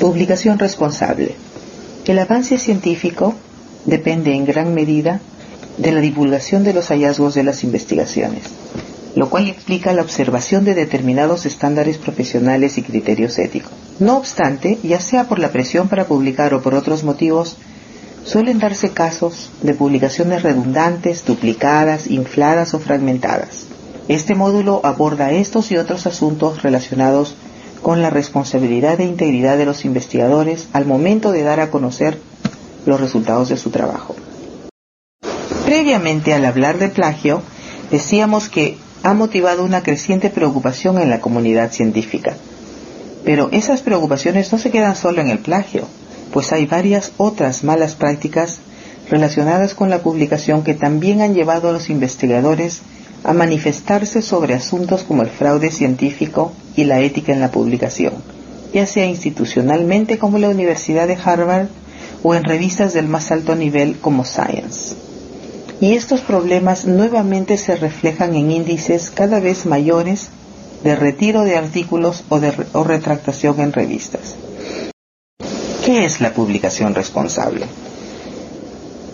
Publicación responsable. El avance científico depende en gran medida de la divulgación de los hallazgos de las investigaciones, lo cual implica la observación de determinados estándares profesionales y criterios éticos. No obstante, ya sea por la presión para publicar o por otros motivos, suelen darse casos de publicaciones redundantes, duplicadas, infladas o fragmentadas. Este módulo aborda estos y otros asuntos relacionados con la responsabilidad e integridad de los investigadores al momento de dar a conocer los resultados de su trabajo. Previamente, al hablar de plagio, decíamos que ha motivado una creciente preocupación en la comunidad científica. Pero esas preocupaciones no se quedan solo en el plagio, pues hay varias otras malas prácticas relacionadas con la publicación que también han llevado a los investigadores a manifestarse sobre asuntos como el fraude científico y la ética en la publicación, ya sea institucionalmente como la Universidad de Harvard o en revistas del más alto nivel como Science. Y estos problemas nuevamente se reflejan en índices cada vez mayores de retiro de artículos o retractación en revistas. ¿Qué es la publicación responsable?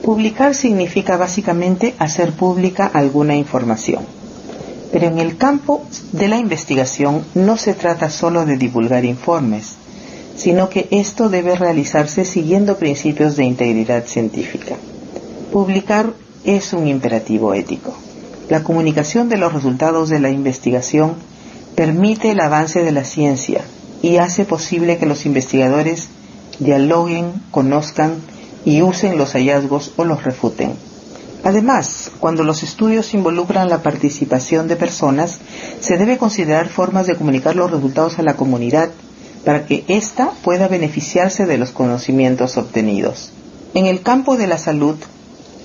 Publicar significa básicamente hacer pública alguna información. Pero en el campo de la investigación no se trata solo de divulgar informes, sino que esto debe realizarse siguiendo principios de integridad científica. Publicar es un imperativo ético. La comunicación de los resultados de la investigación permite el avance de la ciencia y hace posible que los investigadores dialoguen, conozcan y usen los hallazgos o los refuten. Además, cuando los estudios involucran la participación de personas, se debe considerar formas de comunicar los resultados a la comunidad para que ésta pueda beneficiarse de los conocimientos obtenidos. En el campo de la salud,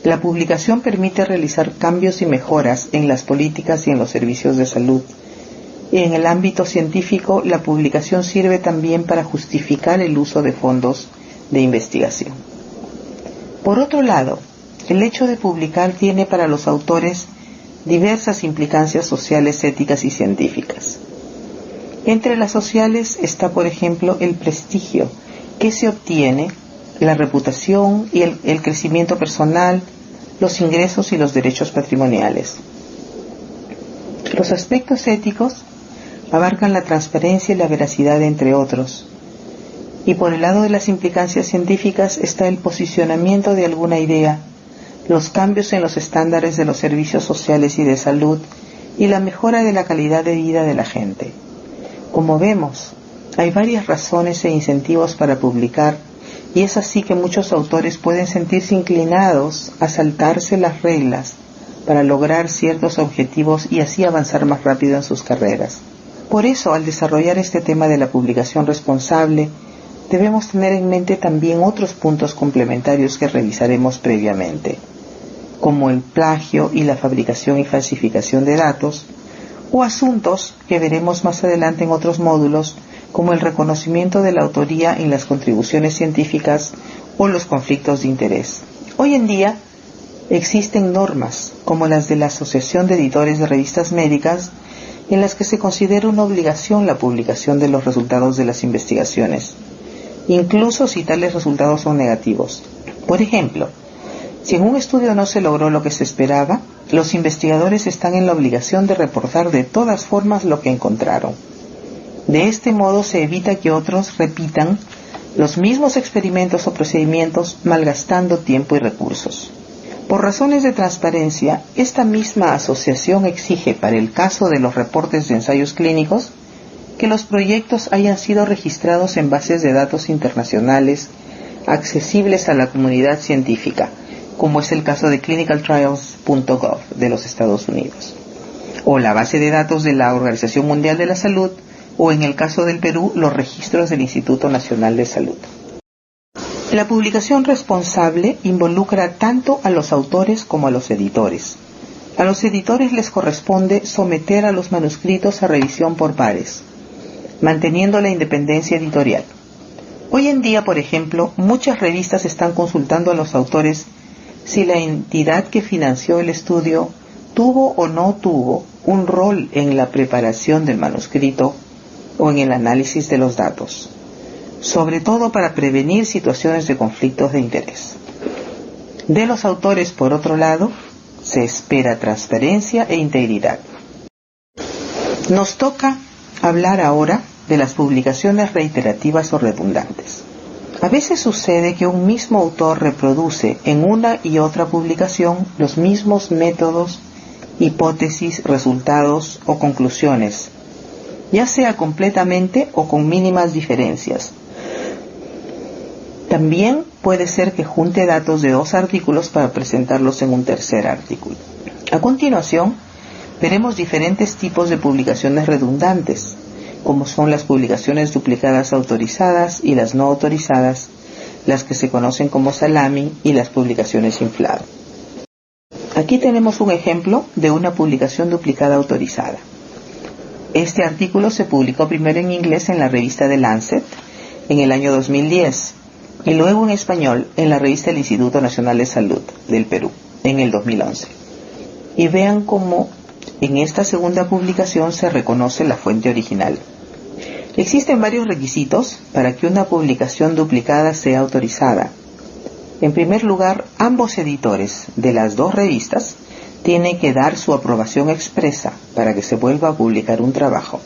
la publicación permite realizar cambios y mejoras en las políticas y en los servicios de salud. Y en el ámbito científico, la publicación sirve también para justificar el uso de fondos de investigación. Por otro lado, el hecho de publicar tiene para los autores diversas implicancias sociales, éticas y científicas. Entre las sociales está, por ejemplo, el prestigio que se obtiene, la reputación y el crecimiento personal, los ingresos y los derechos patrimoniales. Los aspectos éticos abarcan la transparencia y la veracidad, entre otros. Y por el lado de las implicancias científicas está el posicionamiento de alguna idea, los cambios en los estándares de los servicios sociales y de salud y la mejora de la calidad de vida de la gente. Como vemos, hay varias razones e incentivos para publicar, y es así que muchos autores pueden sentirse inclinados a saltarse las reglas para lograr ciertos objetivos y así avanzar más rápido en sus carreras. Por eso, al desarrollar este tema de la publicación responsable, debemos tener en mente también otros puntos complementarios que revisaremos previamente, como el plagio y la fabricación y falsificación de datos, o asuntos que veremos más adelante en otros módulos, como el reconocimiento de la autoría en las contribuciones científicas o los conflictos de interés. Hoy en día existen normas, como las de la Asociación de Editores de Revistas Médicas, en las que se considera una obligación la publicación de los resultados de las investigaciones, incluso si tales resultados son negativos. Por ejemplo, si en un estudio no se logró lo que se esperaba, los investigadores están en la obligación de reportar de todas formas lo que encontraron. De este modo se evita que otros repitan los mismos experimentos o procedimientos malgastando tiempo y recursos. Por razones de transparencia, esta misma asociación exige para el caso de los reportes de ensayos clínicos que los proyectos hayan sido registrados en bases de datos internacionales accesibles a la comunidad científica, como es el caso de clinicaltrials.gov de los Estados Unidos, o la base de datos de la Organización Mundial de la Salud, o en el caso del Perú, los registros del Instituto Nacional de Salud. La publicación responsable involucra tanto a los autores como a los editores. A los editores les corresponde someter a los manuscritos a revisión por pares, manteniendo la independencia editorial. Hoy en día, por ejemplo, muchas revistas están consultando a los autores si la entidad que financió el estudio tuvo o no tuvo un rol en la preparación del manuscrito o en el análisis de los datos. sobre todo para prevenir situaciones de conflictos de interés. De los autores, por otro lado, se espera transparencia e integridad. Nos toca hablar ahora de las publicaciones reiterativas o redundantes. A veces sucede que un mismo autor reproduce en una y otra publicación los mismos métodos, hipótesis, resultados o conclusiones, ya sea completamente o con mínimas diferencias. También puede ser que junte datos de 2 artículos para presentarlos en un tercer artículo. A continuación, veremos diferentes tipos de publicaciones redundantes, como son las publicaciones duplicadas autorizadas y las no autorizadas, las que se conocen como salami y las publicaciones infladas. Aquí tenemos un ejemplo de una publicación duplicada autorizada. Este artículo se publicó primero en inglés en la revista The Lancet en el año 2010 y luego en español en la revista del Instituto Nacional de Salud del Perú en el 2011. Y vean cómo en esta segunda publicación se reconoce la fuente original. Existen varios requisitos para que una publicación duplicada sea autorizada. En primer lugar, ambos editores de las 2 revistas tienen que dar su aprobación expresa para que se vuelva a publicar un trabajo.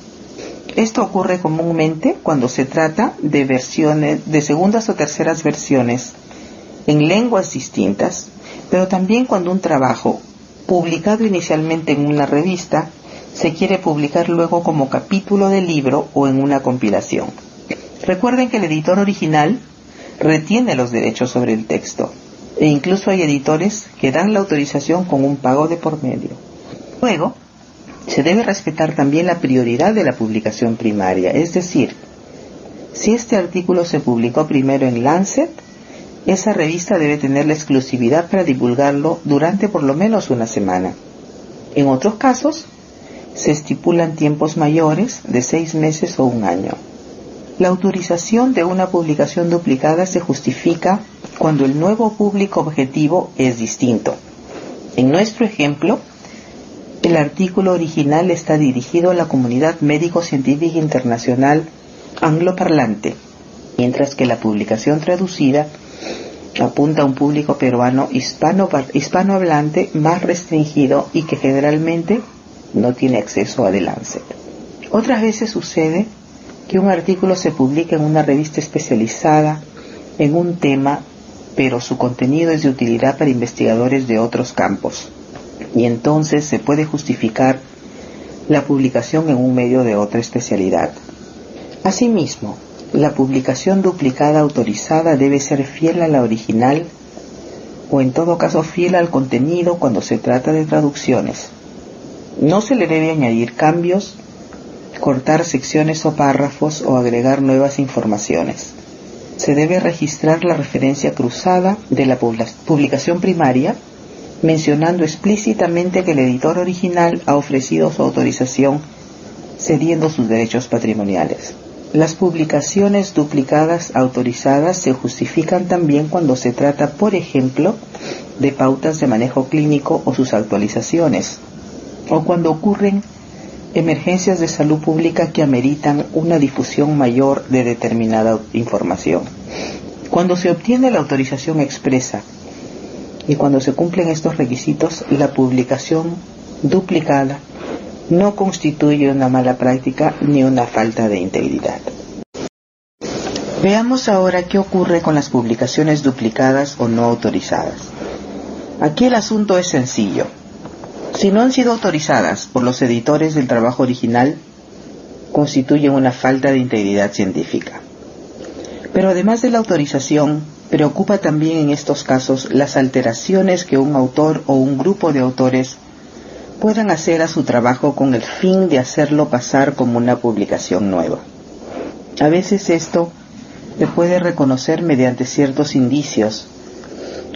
Esto ocurre comúnmente cuando se trata de versiones, de segundas o terceras versiones en lenguas distintas, pero también cuando un trabajo publicado inicialmente en una revista se quiere publicar luego como capítulo del libro o en una compilación. Recuerden que el editor original retiene los derechos sobre el texto, e incluso hay editores que dan la autorización con un pago de por medio. Luego, se debe respetar también la prioridad de la publicación primaria, es decir, si este artículo se publicó primero en Lancet, esa revista debe tener la exclusividad para divulgarlo durante por lo menos una semana. En otros casos, se estipulan tiempos mayores de 6 meses o 1 año. La autorización de una publicación duplicada se justifica cuando el nuevo público objetivo es distinto. En nuestro ejemplo, el artículo original está dirigido a la comunidad médico-científica internacional angloparlante, mientras que la publicación traducida apunta a un público peruano hispanohablante más restringido y que generalmente no tiene acceso a The Lancet. Otras veces sucede que un artículo se publica en una revista especializada en un tema, pero su contenido es de utilidad para investigadores de otros campos, y entonces se puede justificar la publicación en un medio de otra especialidad. Asimismo, la publicación duplicada autorizada debe ser fiel a la original, o en todo caso fiel al contenido cuando se trata de traducciones. No se le debe añadir cambios, cortar secciones o párrafos o agregar nuevas informaciones. Se debe registrar la referencia cruzada de la publicación primaria, mencionando explícitamente que el editor original ha ofrecido su autorización, cediendo sus derechos patrimoniales. Las publicaciones duplicadas autorizadas se justifican también cuando se trata, por ejemplo, de pautas de manejo clínico o sus actualizaciones, o cuando ocurren emergencias de salud pública que ameritan una difusión mayor de determinada información. Cuando se obtiene la autorización expresa y cuando se cumplen estos requisitos, la publicación duplicada no constituye una mala práctica ni una falta de integridad. Veamos ahora qué ocurre con las publicaciones duplicadas o no autorizadas. Aquí el asunto es sencillo. Si no han sido autorizadas por los editores del trabajo original, constituyen una falta de integridad científica. Pero además de la autorización, preocupa también en estos casos las alteraciones que un autor o un grupo de autores puedan hacer a su trabajo con el fin de hacerlo pasar como una publicación nueva. A veces esto se puede reconocer mediante ciertos indicios,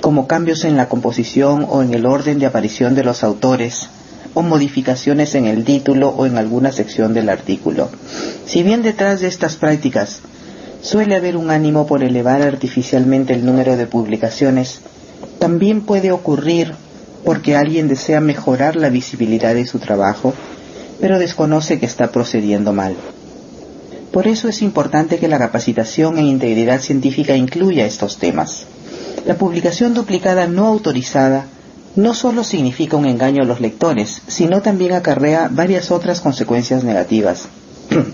como cambios en la composición o en el orden de aparición de los autores, o modificaciones en el título o en alguna sección del artículo. Si bien detrás de estas prácticas suele haber un ánimo por elevar artificialmente el número de publicaciones, también puede ocurrir porque alguien desea mejorar la visibilidad de su trabajo, pero desconoce que está procediendo mal. Por eso es importante que la capacitación en integridad científica incluya estos temas. La publicación duplicada no autorizada no solo significa un engaño a los lectores, sino también acarrea varias otras consecuencias negativas.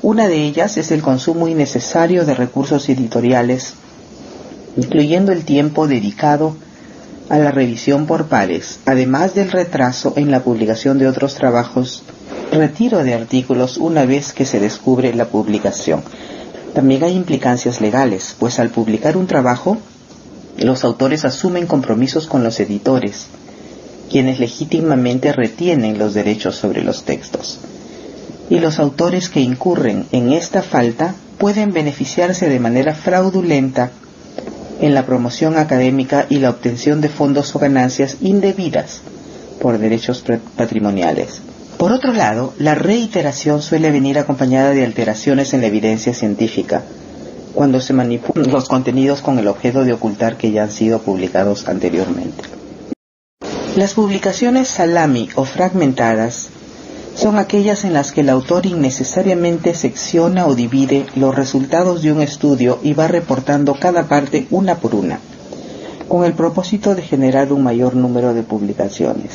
Una de ellas es el consumo innecesario de recursos editoriales, incluyendo el tiempo dedicado a la revisión por pares, además del retraso en la publicación de otros trabajos, retiro de artículos una vez que se descubre la publicación. También hay implicancias legales, pues al publicar un trabajo, los autores asumen compromisos con los editores, quienes legítimamente retienen los derechos sobre los textos. Y los autores que incurren en esta falta pueden beneficiarse de manera fraudulenta en la promoción académica y la obtención de fondos o ganancias indebidas por derechos patrimoniales. Por otro lado, la reiteración suele venir acompañada de alteraciones en la evidencia científica, cuando se manipulan los contenidos con el objeto de ocultar que ya han sido publicados anteriormente. Las publicaciones salami o fragmentadas son aquellas en las que el autor innecesariamente secciona o divide los resultados de un estudio y va reportando cada parte una por una, con el propósito de generar un mayor número de publicaciones.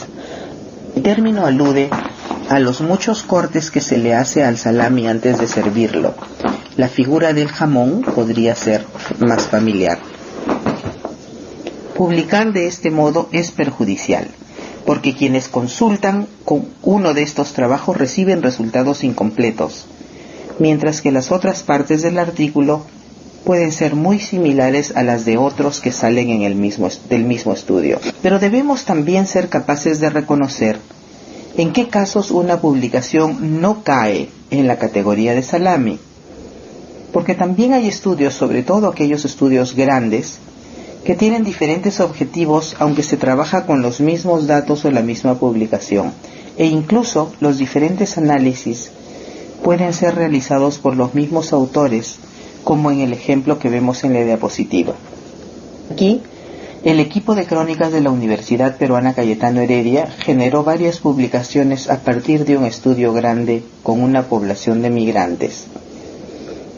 El término alude a los muchos cortes que se le hace al salami antes de servirlo. La figura del jamón podría ser más familiar. Publicar de este modo es perjudicial, porque quienes consultan con uno de estos trabajos reciben resultados incompletos, mientras que las otras partes del artículo pueden ser muy similares a las de otros que salen en del mismo estudio. Pero debemos también ser capaces de reconocer en qué casos una publicación no cae en la categoría de salami, porque también hay estudios, sobre todo aquellos estudios grandes, que tienen diferentes objetivos aunque se trabaja con los mismos datos o la misma publicación, e incluso los diferentes análisis pueden ser realizados por los mismos autores, como en el ejemplo que vemos en la diapositiva. Aquí, el equipo de crónicas de la Universidad Peruana Cayetano Heredia generó varias publicaciones a partir de un estudio grande con una población de migrantes.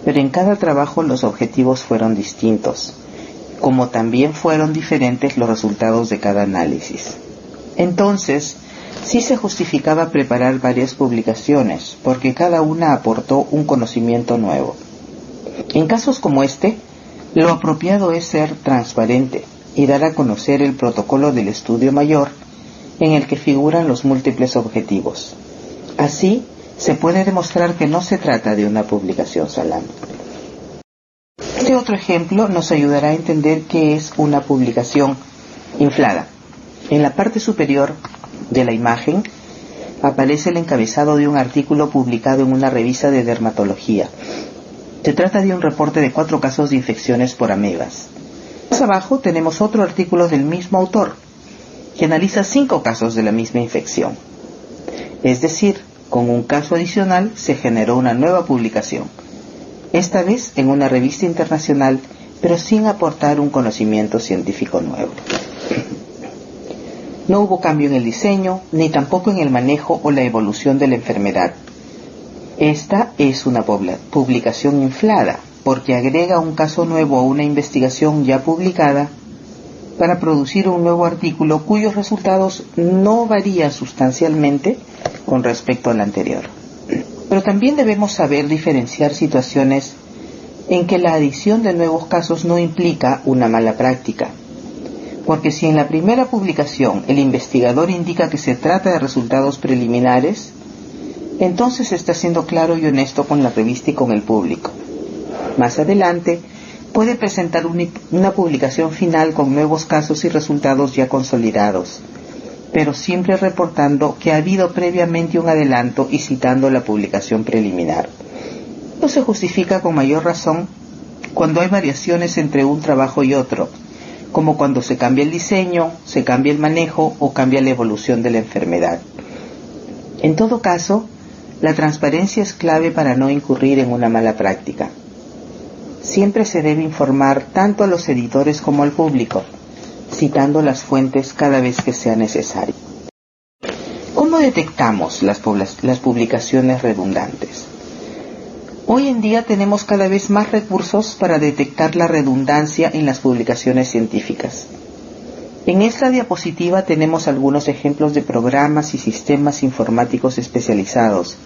Pero en cada trabajo los objetivos fueron distintos, como también fueron diferentes los resultados de cada análisis. Entonces, sí se justificaba preparar varias publicaciones, porque cada una aportó un conocimiento nuevo. En casos como este, lo apropiado es ser transparente y dar a conocer el protocolo del estudio mayor, en el que figuran los múltiples objetivos. Así, se puede demostrar que no se trata de una publicación salami. Este otro ejemplo nos ayudará a entender qué es una publicación inflada. En la parte superior de la imagen aparece el encabezado de un artículo publicado en una revista de dermatología. Se trata de un reporte de 4 casos de infecciones por amebas. Más abajo tenemos otro artículo del mismo autor, que analiza 5 casos de la misma infección. Es decir, con un caso adicional se generó una nueva publicación, esta vez en una revista internacional, pero sin aportar un conocimiento científico nuevo. No hubo cambio en el diseño, ni tampoco en el manejo o la evolución de la enfermedad. Esta es una publicación inflada, porque agrega un caso nuevo a una investigación ya publicada para producir un nuevo artículo cuyos resultados no varían sustancialmente con respecto al anterior. Pero también debemos saber diferenciar situaciones en que la adición de nuevos casos no implica una mala práctica, porque si en la primera publicación el investigador indica que se trata de resultados preliminares, entonces está siendo claro y honesto con la revista y con el público. Más adelante, puede presentar una publicación final con nuevos casos y resultados ya consolidados, pero siempre reportando que ha habido previamente un adelanto y citando la publicación preliminar. Esto se justifica con mayor razón cuando hay variaciones entre un trabajo y otro, como cuando se cambia el diseño, se cambia el manejo o cambia la evolución de la enfermedad. En todo caso, la transparencia es clave para no incurrir en una mala práctica. Siempre se debe informar tanto a los editores como al público, citando las fuentes cada vez que sea necesario. ¿Cómo detectamos las publicaciones redundantes? Hoy en día tenemos cada vez más recursos para detectar la redundancia en las publicaciones científicas. En esta diapositiva tenemos algunos ejemplos de programas y sistemas informáticos especializados,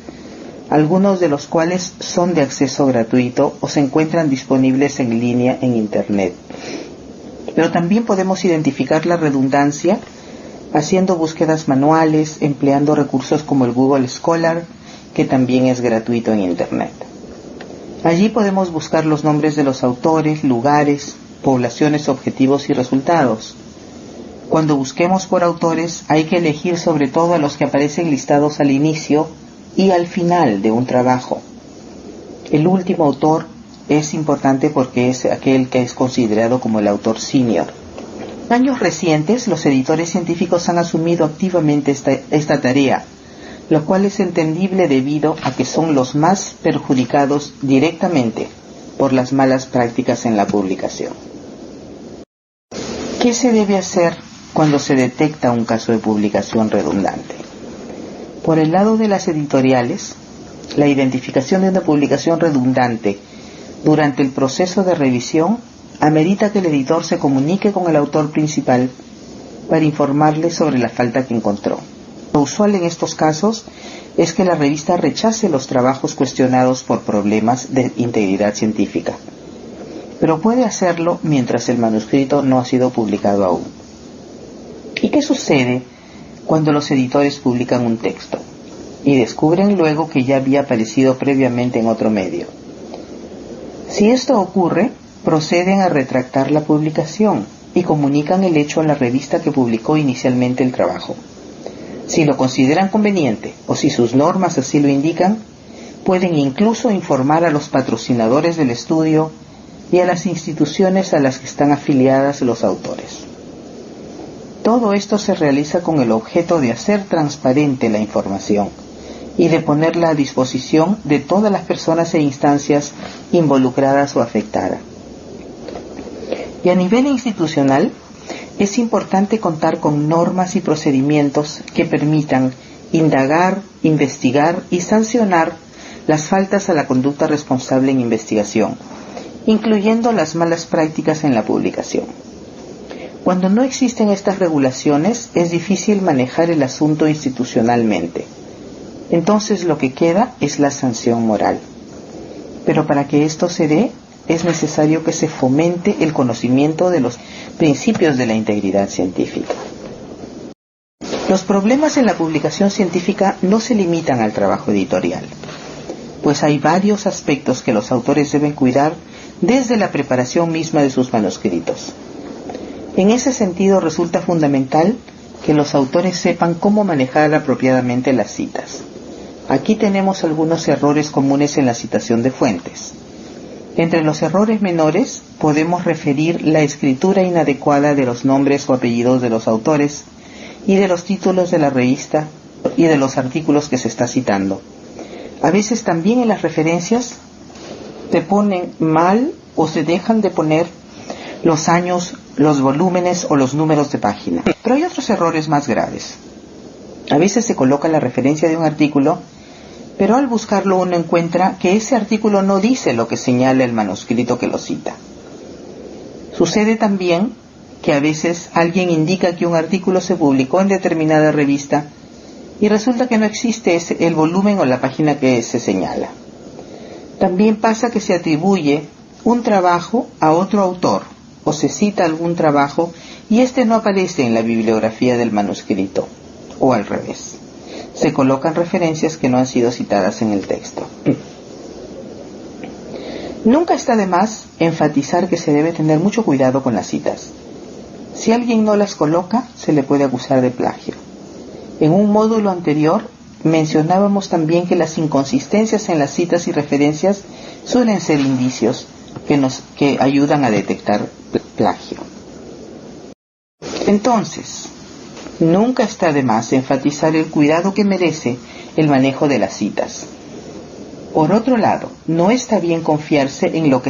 algunos de los cuales son de acceso gratuito o se encuentran disponibles en línea en Internet. Pero también podemos identificar la redundancia haciendo búsquedas manuales, empleando recursos como el Google Scholar, que también es gratuito en Internet. Allí podemos buscar los nombres de los autores, lugares, poblaciones, objetivos y resultados. Cuando busquemos por autores, hay que elegir sobre todo a los que aparecen listados al inicio y al final de un trabajo. El último autor es importante porque es aquel que es considerado como el autor senior. En años recientes, los editores científicos han asumido activamente esta tarea, lo cual es entendible debido a que son los más perjudicados directamente por las malas prácticas en la publicación. ¿Qué se debe hacer cuando se detecta un caso de publicación redundante? Por el lado de las editoriales, la identificación de una publicación redundante durante el proceso de revisión amerita que el editor se comunique con el autor principal para informarle sobre la falta que encontró. Lo usual en estos casos es que la revista rechace los trabajos cuestionados por problemas de integridad científica, pero puede hacerlo mientras el manuscrito no ha sido publicado aún. ¿Y qué sucede cuando los editores publican un texto y descubren luego que ya había aparecido previamente en otro medio? Si esto ocurre, proceden a retractar la publicación y comunican el hecho a la revista que publicó inicialmente el trabajo. Si lo consideran conveniente o si sus normas así lo indican, pueden incluso informar a los patrocinadores del estudio y a las instituciones a las que están afiliadas los autores. Todo esto se realiza con el objeto de hacer transparente la información y de ponerla a disposición de todas las personas e instancias involucradas o afectadas. Y a nivel institucional, es importante contar con normas y procedimientos que permitan indagar, investigar y sancionar las faltas a la conducta responsable en investigación, incluyendo las malas prácticas en la publicación. Cuando no existen estas regulaciones, es difícil manejar el asunto institucionalmente. Entonces lo que queda es la sanción moral. Pero para que esto se dé, es necesario que se fomente el conocimiento de los principios de la integridad científica. Los problemas en la publicación científica no se limitan al trabajo editorial, pues hay varios aspectos que los autores deben cuidar desde la preparación misma de sus manuscritos. En ese sentido, resulta fundamental que los autores sepan cómo manejar apropiadamente las citas. Aquí tenemos algunos errores comunes en la citación de fuentes. Entre los errores menores podemos referir la escritura inadecuada de los nombres o apellidos de los autores y de los títulos de la revista y de los artículos que se está citando. A veces también en las referencias se ponen mal o se dejan de poner los años, los volúmenes o los números de página. Pero hay otros errores más graves. A veces se coloca la referencia de un artículo, pero al buscarlo uno encuentra que ese artículo no dice lo que señala el manuscrito que lo cita. Sucede también que a veces alguien indica que un artículo se publicó en determinada revista y resulta que no existe el volumen o la página que se señala. También pasa que se atribuye un trabajo a otro autor o se cita algún trabajo y este no aparece en la bibliografía del manuscrito, o al revés. Se colocan referencias que no han sido citadas en el texto. Nunca está de más enfatizar que se debe tener mucho cuidado con las citas. Si alguien no las coloca, se le puede acusar de plagio. En un módulo anterior mencionábamos también que las inconsistencias en las citas y referencias suelen ser indicios que ayudan a detectar plagio. Entonces, nunca está de más enfatizar el cuidado que merece el manejo de las citas. Por otro lado, no está bien confiarse en lo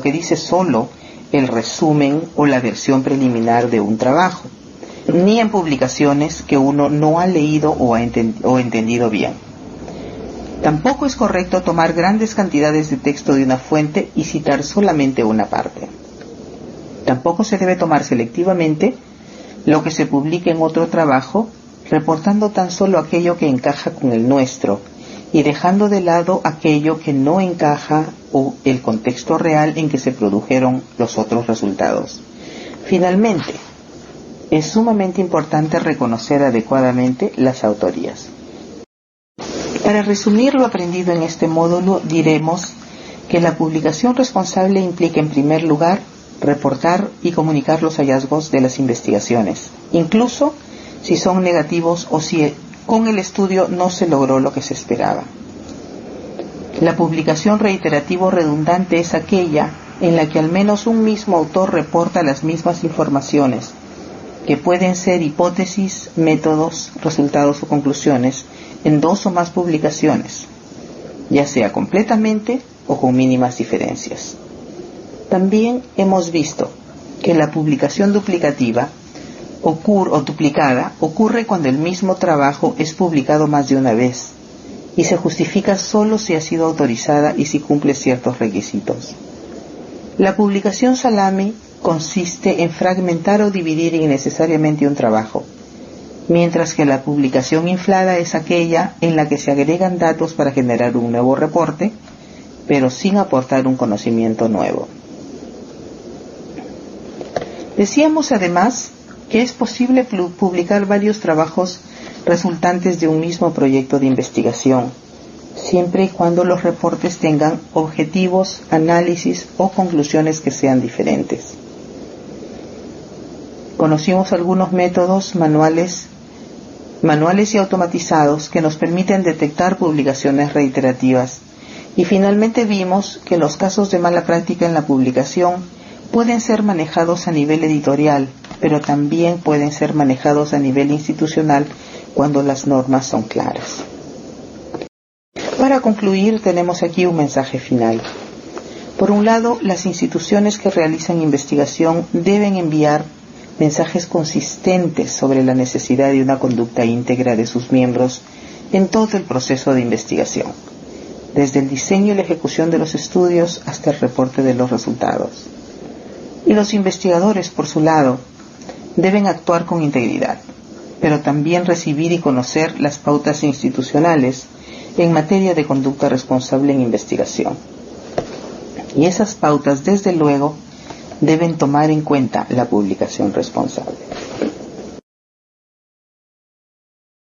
que dice solo el resumen o la versión preliminar de un trabajo, ni en publicaciones que uno no ha leído o entendido bien. Tampoco es correcto tomar grandes cantidades de texto de una fuente y citar solamente una parte. Tampoco se debe tomar selectivamente lo que se publica en otro trabajo, reportando tan solo aquello que encaja con el nuestro y dejando de lado aquello que no encaja o el contexto real en que se produjeron los otros resultados. Finalmente, es sumamente importante reconocer adecuadamente las autorías. Para resumir lo aprendido en este módulo, diremos que la publicación responsable implica, en primer lugar, reportar y comunicar los hallazgos de las investigaciones, incluso si son negativos o si con el estudio no se logró lo que se esperaba. La publicación reiterativa o redundante es aquella en la que al menos un mismo autor reporta las mismas informaciones, que pueden ser hipótesis, métodos, resultados o conclusiones, en dos o más publicaciones, ya sea completamente o con mínimas diferencias. También hemos visto que la publicación duplicativa o duplicada ocurre cuando el mismo trabajo es publicado más de una vez y se justifica solo si ha sido autorizada y si cumple ciertos requisitos. La publicación salami consiste en fragmentar o dividir innecesariamente un trabajo, mientras que la publicación inflada es aquella en la que se agregan datos para generar un nuevo reporte, pero sin aportar un conocimiento nuevo. Decíamos además que es posible publicar varios trabajos resultantes de un mismo proyecto de investigación, siempre y cuando los reportes tengan objetivos, análisis o conclusiones que sean diferentes. Conocimos algunos métodos manuales y automatizados que nos permiten detectar publicaciones reiterativas, y finalmente vimos que los casos de mala práctica en la publicación pueden ser manejados a nivel editorial, pero también pueden ser manejados a nivel institucional cuando las normas son claras. Para concluir, tenemos aquí un mensaje final. Por un lado, las instituciones que realizan investigación deben enviar mensajes consistentes sobre la necesidad de una conducta íntegra de sus miembros en todo el proceso de investigación, desde el diseño y la ejecución de los estudios hasta el reporte de los resultados. Y los investigadores, por su lado, deben actuar con integridad, pero también recibir y conocer las pautas institucionales en materia de conducta responsable en investigación. Y esas pautas, desde luego, deben tomar en cuenta la publicación responsable.